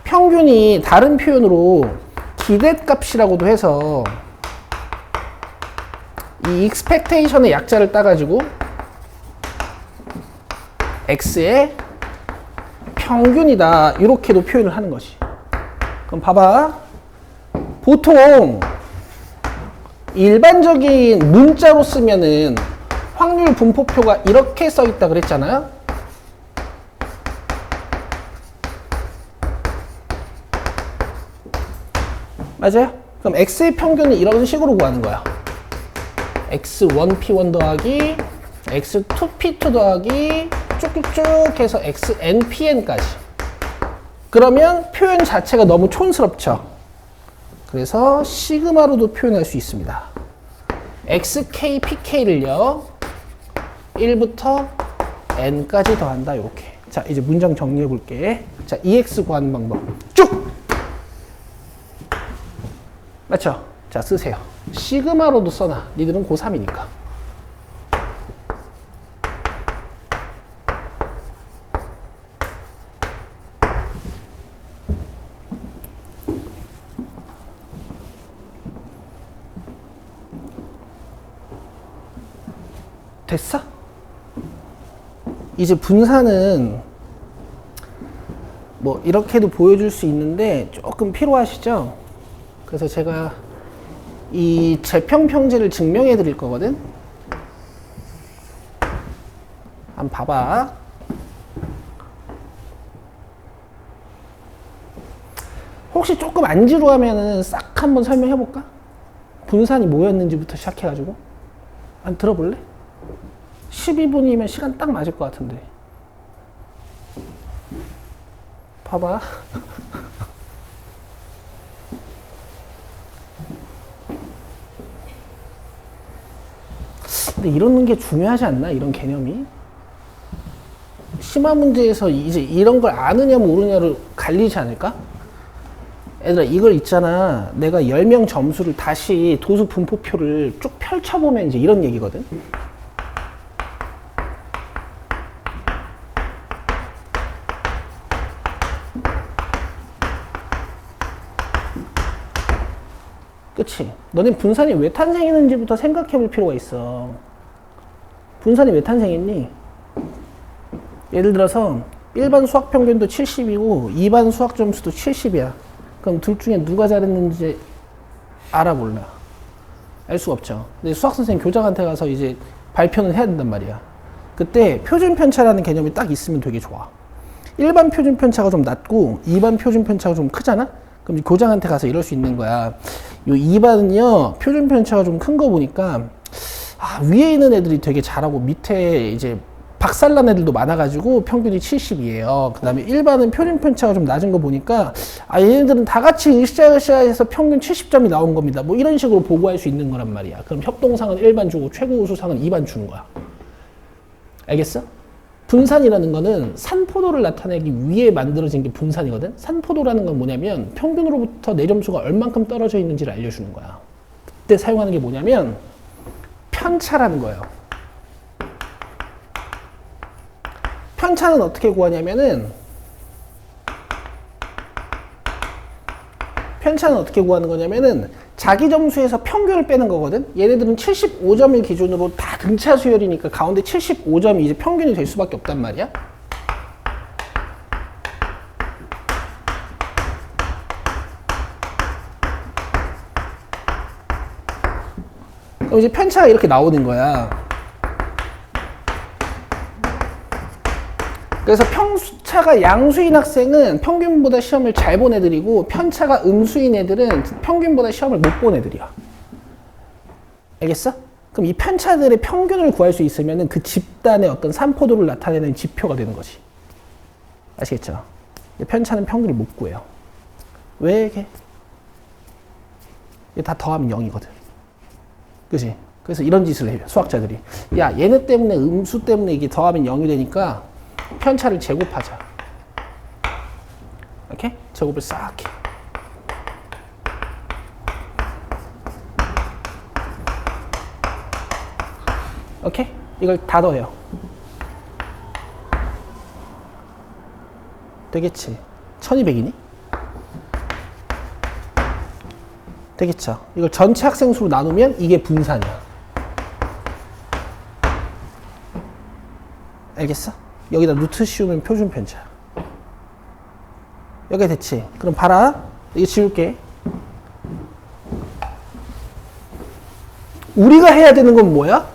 평균이 다른 표현으로 기대값이라고도 해서 이 expectation의 약자를 따가지고 x의 평균이다 이렇게도 표현을 하는 것이. 그럼 봐봐. 보통 일반적인 문자로 쓰면은 확률 분포표가 이렇게 써 있다 그랬잖아요. 맞아요? 그럼 x의 평균은 이런 식으로 구하는 거야. x1p1 더하기 x2p2 더하기 쭉쭉쭉 해서 xnpn까지. 그러면 표현 자체가 너무 촌스럽죠. 그래서 시그마로도 표현할 수 있습니다. xk, pk를요 1부터 n까지 더한다. 이렇게. 자, 이제 문장 정리해 볼게. 자, ex 구하는 방법 쭉! 맞죠? 자, 쓰세요. 시그마로도 써놔. 니들은 고3이니까. 됐어? 이제 분산은 뭐 이렇게도 보여줄 수 있는데 조금 필요하시죠? 그래서 제가 이 재평평제를 증명해 드릴 거거든? 한번 봐봐. 혹시 조금 안 지루하면은 싹 한번 설명해 볼까? 분산이 뭐였는지부터 시작해 가지고 한번 들어볼래? 12분이면 시간 딱 맞을 것 같은데. 봐봐. 근데 이런 게 중요하지 않나? 이런 개념이? 심화 문제에서 이제 이런 걸 아느냐 모르냐로 갈리지 않을까? 얘들아, 이걸 있잖아. 내가 10명 점수를 다시 도수 분포표를 쭉 펼쳐보면 이제 이런 얘기거든. 그치? 너네 분산이 왜 탄생했는지부터 생각해 볼 필요가 있어. 분산이 왜 탄생했니? 예를 들어서 일반 수학 평균도 70이고 2반 수학 점수도 70이야. 그럼 둘 중에 누가 잘했는지 알아 몰라? 알 수가 없죠. 근데 수학 선생님 교장한테 가서 이제 발표는 해야 된단 말이야. 그때 표준 편차라는 개념이 딱 있으면 되게 좋아. 일반 표준 편차가 좀 낮고 2반 표준 편차가 좀 크잖아? 그럼 교장한테 가서 이럴 수 있는 거야. 요 2반은요, 표준 편차가 좀 큰 거 보니까, 위에 있는 애들이 되게 잘하고 밑에 이제 박살난 애들도 많아가지고 평균이 70이에요. 그 다음에 1반은 표준 편차가 좀 낮은 거 보니까, 얘네들은 다 같이 으쌰으쌰해서 평균 70점이 나온 겁니다. 뭐 이런 식으로 보고할 수 있는 거란 말이야. 그럼 협동상은 1반 주고 최고 우수상은 2반 주는 거야. 알겠어? 분산이라는 거는 산포도를 나타내기 위해 만들어진 게 분산이거든. 산포도라는 건 뭐냐면 평균으로부터 내 점수가 얼만큼 떨어져 있는지를 알려주는 거야. 그때 사용하는 게 뭐냐면 편차라는 거예요. 편차는 어떻게 구하냐면은 편차는 어떻게 구하는 거냐면은 자기 점수에서 평균을 빼는 거거든. 얘네들은 75점을 기준으로 다 등차 수열이니까 가운데 75점이 이제 평균이 될 수밖에 없단 말이야. 그럼 이제 편차가 이렇게 나오는 거야. 그래서 편차가 양수인 학생은 평균보다 시험을 잘 본 애들이고 편차가 음수인 애들은 평균보다 시험을 못 본 애들이야. 알겠어? 그럼 이 편차들의 평균을 구할 수 있으면 그 집단의 어떤 산포도를 나타내는 지표가 되는 거지. 아시겠죠? 편차는 평균을 못 구해요. 왜 이게? 이게 다 더하면 0이거든. 그치? 그래서 이런 짓을 해요, 수학자들이. 야, 얘네 때문에 음수 때문에 이게 더하면 0이 되니까 편차를 제곱하자. 오케이? 제곱을 싹 해. 오케이? 이걸 다 더해요. 되겠지? 1200이니? 되겠죠? 이걸 전체 학생 수로 나누면 이게 분산이야. 알겠어? 여기다 루트 씌우면 표준 편차. 여기가 됐지? 그럼 봐라. 이거 지울게. 우리가 해야 되는 건 뭐야?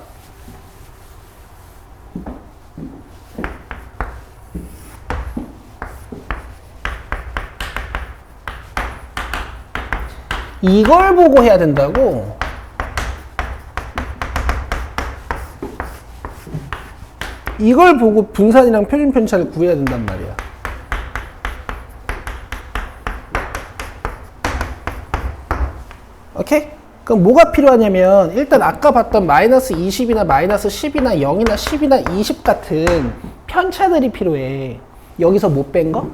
이걸 보고 해야 된다고? 이걸 보고 분산이랑 표준 편차를 구해야 된단 말이야. 오케이? 그럼 뭐가 필요하냐면 일단 아까 봤던 마이너스 20이나 마이너스 10이나 0이나 10이나 20 같은 편차들이 필요해. 여기서 뭐 뺀 거?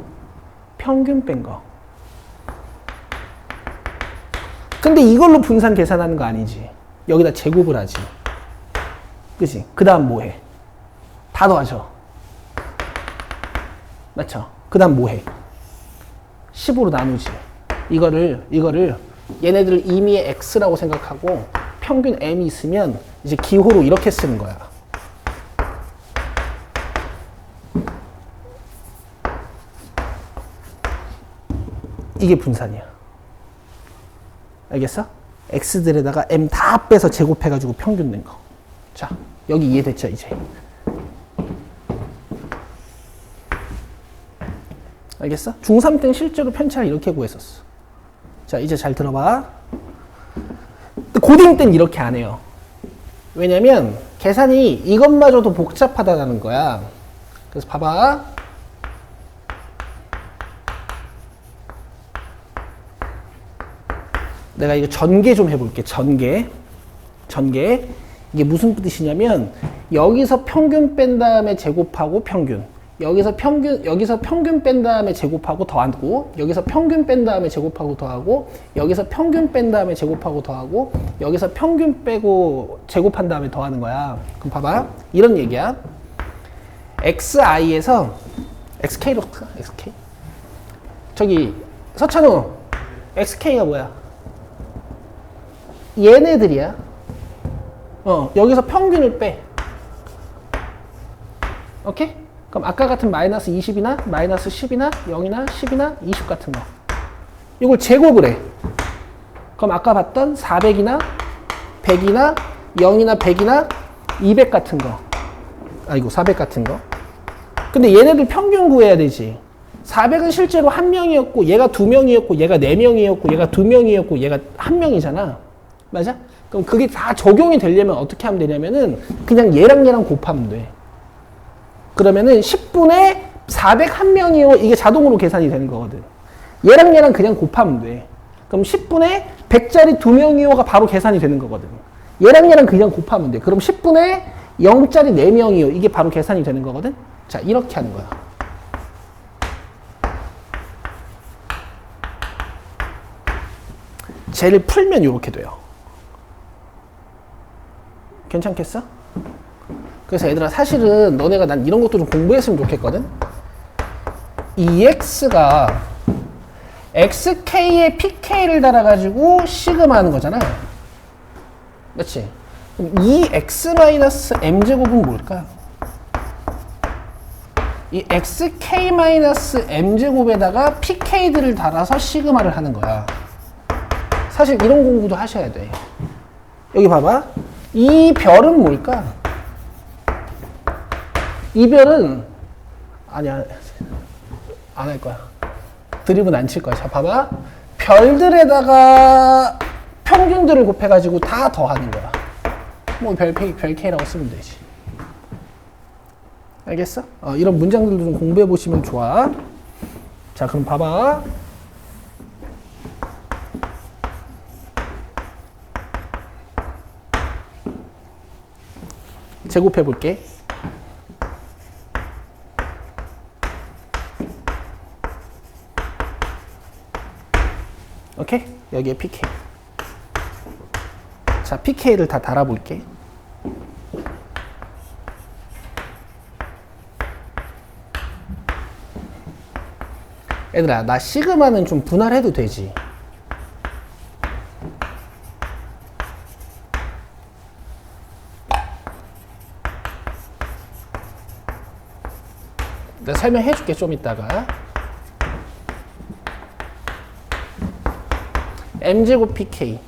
평균 뺀 거. 근데 이걸로 분산 계산하는 거 아니지. 여기다 제곱을 하지. 그치? 그 다음 뭐 해? 다 더하죠. 맞죠? 그 다음 뭐 해? 10으로 나누지. 이거를 얘네들을 임의의 x라고 생각하고 평균 m이 있으면 이제 기호로 이렇게 쓰는 거야. 이게 분산이야. 알겠어? x들에다가 m 다 빼서 제곱해가지고 평균 낸 거. 자, 여기 이해됐죠, 이제? 알겠어? 중3 때는 실제로 편차를 이렇게 구했었어. 자, 이제 잘 들어봐. 고딩 때는 이렇게 안 해요. 왜냐면 계산이 이것마저도 복잡하다는 거야. 그래서 봐봐. 내가 이거 전개 좀 해볼게. 전개. 이게 무슨 뜻이냐면 여기서 평균 뺀 다음에 제곱하고 평균. 여기서 평균 뺀 다음에 제곱하고 더하고, 여기서 평균 뺀 다음에 제곱하고 더하고, 여기서 평균 뺀 다음에 제곱하고 더하고, 여기서 평균 빼고 제곱한 다음에 더하는 거야. 그럼 봐봐. 이런 얘기야. xi에서 xk로 볼까? xk. 저기 서찬우, xk가 뭐야? 얘네들이야. 여기서 평균을 빼. 오케이? 그럼 아까 같은 마이너스 20이나 마이너스 10이나 0이나 10이나 20 같은 거. 이걸 제곱을 해. 그럼 아까 봤던 400이나 100이나 0이나 100이나 200 같은 거. 아이고 400 같은 거. 근데 얘네들 평균 구해야 되지. 400은 실제로 1명이었고 얘가 2명이었고 얘가 4명이었고 얘가 2명이었고 얘가 1명이잖아. 맞아? 그럼 그게 다 적용이 되려면 어떻게 하면 되냐면은 그냥 얘랑 곱하면 돼. 그러면은 10분의 401명이요. 이게 자동으로 계산이 되는 거거든. 얘랑 그냥 곱하면 돼. 그럼 10분의 100짜리 2명이요가 바로 계산이 되는 거거든. 얘랑 그냥 곱하면 돼. 그럼 10분의 0짜리 4명이요. 이게 바로 계산이 되는 거거든. 자, 이렇게 하는 거야. 쟤를 풀면 이렇게 돼요. 괜찮겠어? 그래서 얘들아 사실은 너네가 난 이런 것도 좀 공부했으면 좋겠거든. EX가 XK에 PK를 달아가지고 시그마 하는 거잖아. 그렇지? 그럼 EX-M제곱은 뭘까? 이 XK-M제곱에다가 PK들을 달아서 시그마를 하는 거야. 사실 이런 공부도 하셔야 돼. 여기 봐봐. 이 별은 뭘까? 이 별은 아니야, 안 할 거야. 드립은 안 칠 거야. 자, 봐봐. 별들에다가 평균들을 곱해가지고 다 더하는 거야. 뭐 별 K라고 쓰면 되지. 알겠어? 이런 문장들도 좀 공부해 보시면 좋아. 자, 그럼 봐봐. 제곱해 볼게. 오케이? 여기에 PK. 자, PK를 다 달아볼게. 얘들아, 나 시그마는 좀 분할해도 되지. 내가 설명해 줄게, 좀 이따가. M제곱 PK.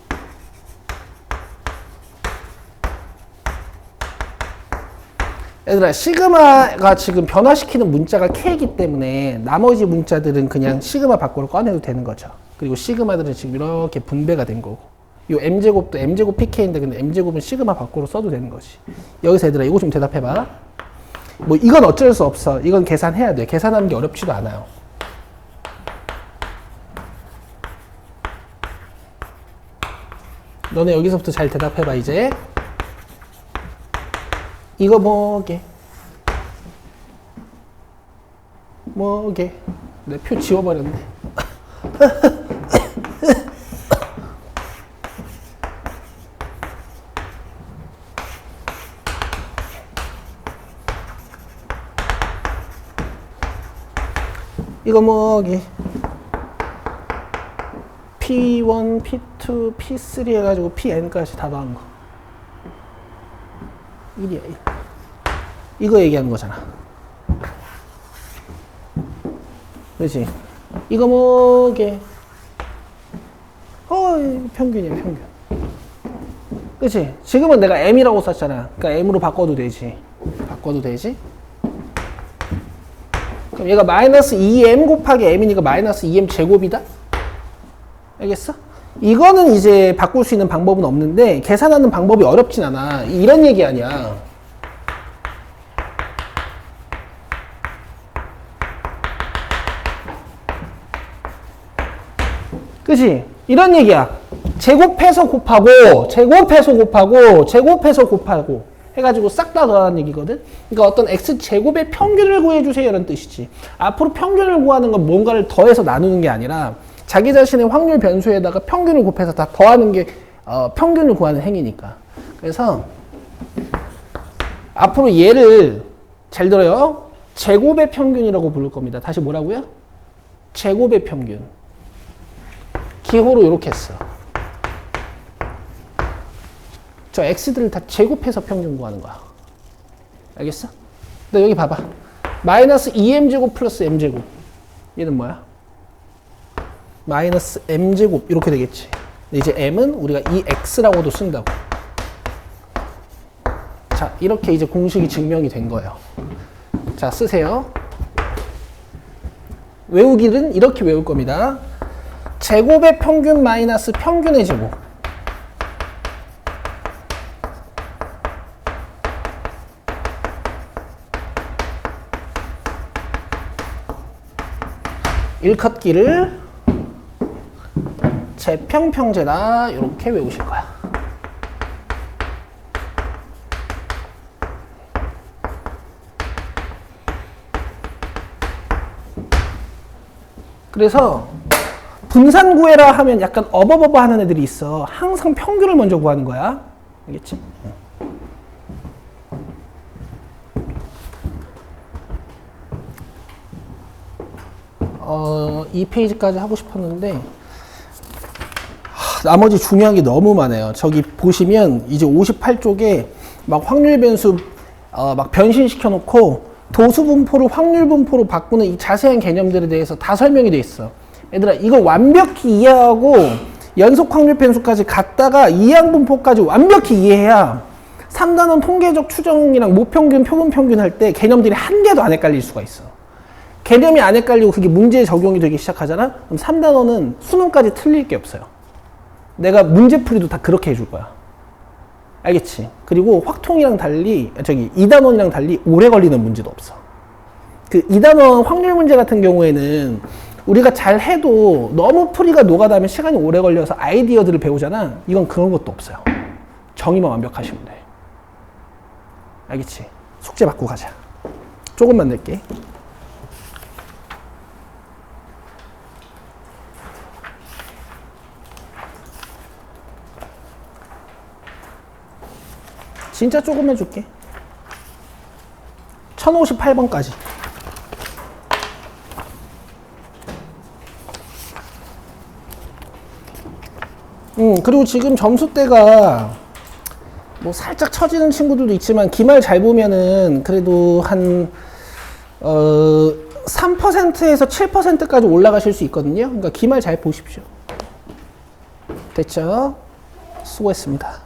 얘들아, 시그마가 지금 변화시키는 문자가 K이기 때문에 나머지 문자들은 그냥 시그마 밖으로 꺼내도 되는 거죠. 그리고 시그마들은 지금 이렇게 분배가 된 거고. 이 M제곱도 M제곱 PK인데 근데 M제곱은 시그마 밖으로 써도 되는 거지. 여기서 얘들아, 이거 좀 대답해봐. 뭐 이건 어쩔 수 없어. 이건 계산해야 돼. 계산하는 게 어렵지도 않아요. 너네 여기서부터 잘 대답해봐. 이제 이거 뭐게? 뭐게? 내 표 지워버렸네. 이거 뭐게? P1, P2, P3 해가지고 Pn까지 다 더한 거. 1이야, 1. 이거 얘기하는 거잖아. 그렇지? 이거 뭐게? 평균이야, 평균. 그렇지? 지금은 내가 M이라고 썼잖아. 그러니까 M으로 바꿔도 되지. 바꿔도 되지? 그럼 얘가 마이너스 2M 곱하기 M이니까 마이너스 2M 제곱이다? 알겠어? 이거는 이제 바꿀 수 있는 방법은 없는데 계산하는 방법이 어렵진 않아. 이런 얘기 아니야. 그치? 이런 얘기야. 제곱해서 곱하고 해가지고 싹 다 더하는 얘기거든. 그러니까 어떤 x제곱의 평균을 구해주세요 이런 뜻이지. 앞으로 평균을 구하는 건 뭔가를 더해서 나누는 게 아니라 자기 자신의 확률 변수에다가 평균을 곱해서 다 더하는 게 평균을 구하는 행위니까. 그래서 앞으로 얘를 잘 들어요. 제곱의 평균이라고 부를 겁니다. 다시 뭐라고요? 제곱의 평균. 기호로 이렇게 했어. 저 x들을 다 제곱해서 평균 구하는 거야. 알겠어? 근데 여기 봐봐. 마이너스 2m제곱 플러스 m제곱. 얘는 뭐야? 마이너스 m제곱 이렇게 되겠지. 이제 m은 우리가 2x라고도 쓴다고. 자, 이렇게 이제 공식이 증명이 된 거예요. 자, 쓰세요. 외우기는 이렇게 외울 겁니다. 제곱의 평균 마이너스 평균의 제곱. 일컷기를 제평평제다 이렇게 외우실 거야. 그래서 분산 구해라 하면 약간 어버버버 하는 애들이 있어. 항상 평균을 먼저 구하는 거야. 알겠지? 이 페이지까지 하고 싶었는데 나머지 중요한 게 너무 많아요. 저기 보시면 이제 58쪽에 막 확률 변수 막 변신시켜 놓고 도수 분포를 확률 분포로 바꾸는 이 자세한 개념들에 대해서 다 설명이 돼 있어. 얘들아, 이걸 완벽히 이해하고 연속 확률 변수까지 갔다가 이항 분포까지 완벽히 이해해야 3단원 통계적 추정이랑 모평균, 표본평균 할 때 개념들이 한 개도 안 헷갈릴 수가 있어. 개념이 안 헷갈리고 그게 문제에 적용이 되기 시작하잖아? 그럼 3단원은 수능까지 틀릴 게 없어요. 내가 문제풀이도 다 그렇게 해줄 거야. 알겠지? 그리고 확통이랑 달리, 2단원이랑 달리 오래 걸리는 문제도 없어. 그 2단원 확률 문제 같은 경우에는 우리가 잘 해도 너무 풀이가 노가다면 시간이 오래 걸려서 아이디어들을 배우잖아? 이건 그런 것도 없어요. 정의만 완벽하시면 돼. 알겠지? 숙제 받고 가자. 조금만 낼게. 진짜 조금 해줄게. 1058번까지. 그리고 지금 점수대가 뭐 살짝 처지는 친구들도 있지만 기말 잘 보면은 그래도 한 3%에서 7%까지 올라가실 수 있거든요. 그러니까 기말 잘 보십시오. 됐죠? 수고했습니다.